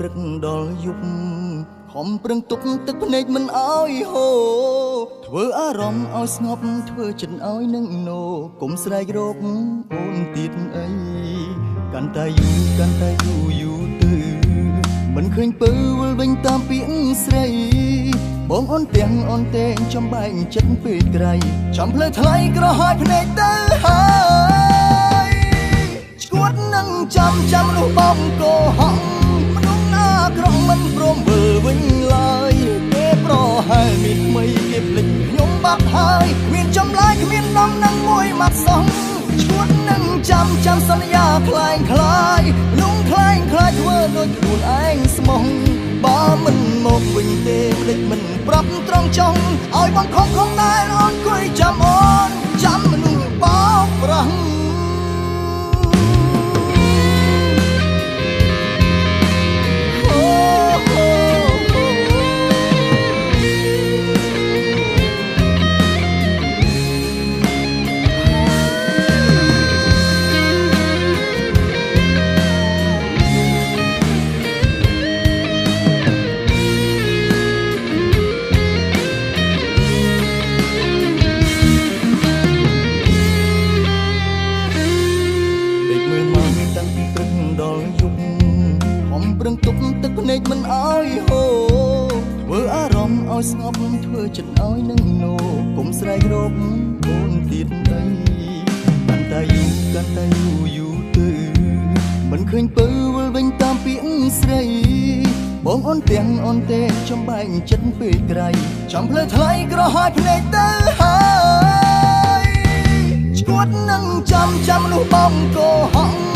ព្រឹកដល់យប់ខំប្រឹងទុកទឹកភ្នែកមិនអោយហូរធ្វើអារម្មណ៍ឲ្យស្ងប់ធ្វើចិត្តឲ្យនឹងណូកុំស្រែករកអូនទៀតអីកាន់តែយូរទៅមិនឃើញពើវិលវិញតាមពាក្យស្រីបងអូនទាំងអូនតែងចំបែកចិត្តពេកក្រៃចំផ្លូវថ្លៃក្រហាយភ្នែកទៅហើយឈួតនឹងចាំនោះបងកោហងមនុស្សណាក្រំមិនព្រមមើលវិញឡើយគេប្រហែលមានថ្មីគេភ្លេចខ្ញុំបាត់ហើយគ្មានចម្លើយគ្មានដំណឹងមួយម៉ាត់សោះឈួតនឹងចាំសន្យាคล้ายមនុស្សคล้ายធ្វើដូចខ្លួនឯងស្មោះបើមិនមកវិញទេភ្លេចមិនប្រាប់ត្រង់ចង់ឲ្យបងខំតែអូនគួយចាំអូនចាំមនុស្សបោកប្រាស់ទុកទឹកភ្នែកមិនអោយហូរធ្វើអារម្មណ៍ឲ្យស្ងប់ធ្វើចិត្តឲ្យនឹងណូកុំស្រែករកអូនទៀតអីកាន់តែយូរទៅមិនឃើញពើវិលវិញតាមពាក្យស្រីបងអូនទាំងអូនតែចំបែកចិត្តពេកក្រៃចំផ្លូវថ្លៃក្រហាយភ្នែកទៅហើយឈួតនឹងចាំនោះបងកោហង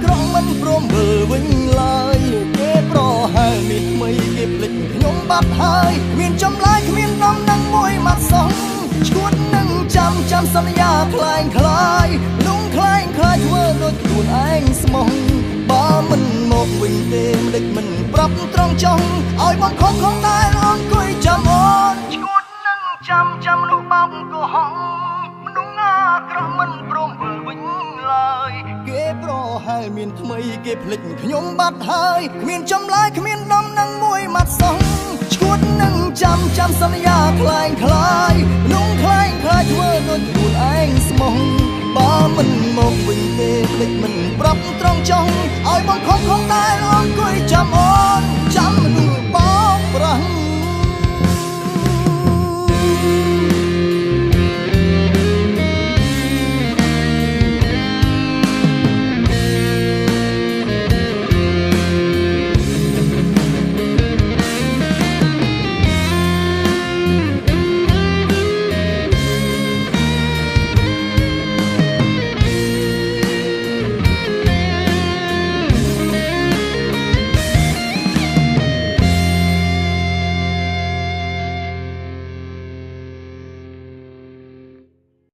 ក្រំមិនព្រមមើលវិញឡើយគេប្រហែលមានថ្មីគេភ្លេចខ្ញុំបាត់ហើយគ្មានចម្លើយគ្មានដំណឹងមួយម៉ាត់សោះឈួតនឹងចាំសន្យាคล้ายមនុស្សคล้ายធ្វើដូចខ្លួនឯងស្មោះបើមិនមកវិញទេភ្លេចមិនប្រាប់ត្រង់ចង់ឲ្យបងខំតែអូនគួយចាំអូនឈួតនឹងចាំនោះបងកុហកមនុស្សណាក្រំមិនព្រមមើលវិញឡើយគេប្រហែលមានថ្មីគេភ្លេចខ្ញុំបាត់ហើយគ្មានចម្លើយគ្មានដំណឹងមួយម៉ាត់សោះឈួតនឹងចាំសន្យាคล้ายមនុស្សคล้ายធ្វើដូចខ្លួនឯងស្មោះបើមិនមកវិញទេភ្លេចមិនប្រាប់ត្រង់ច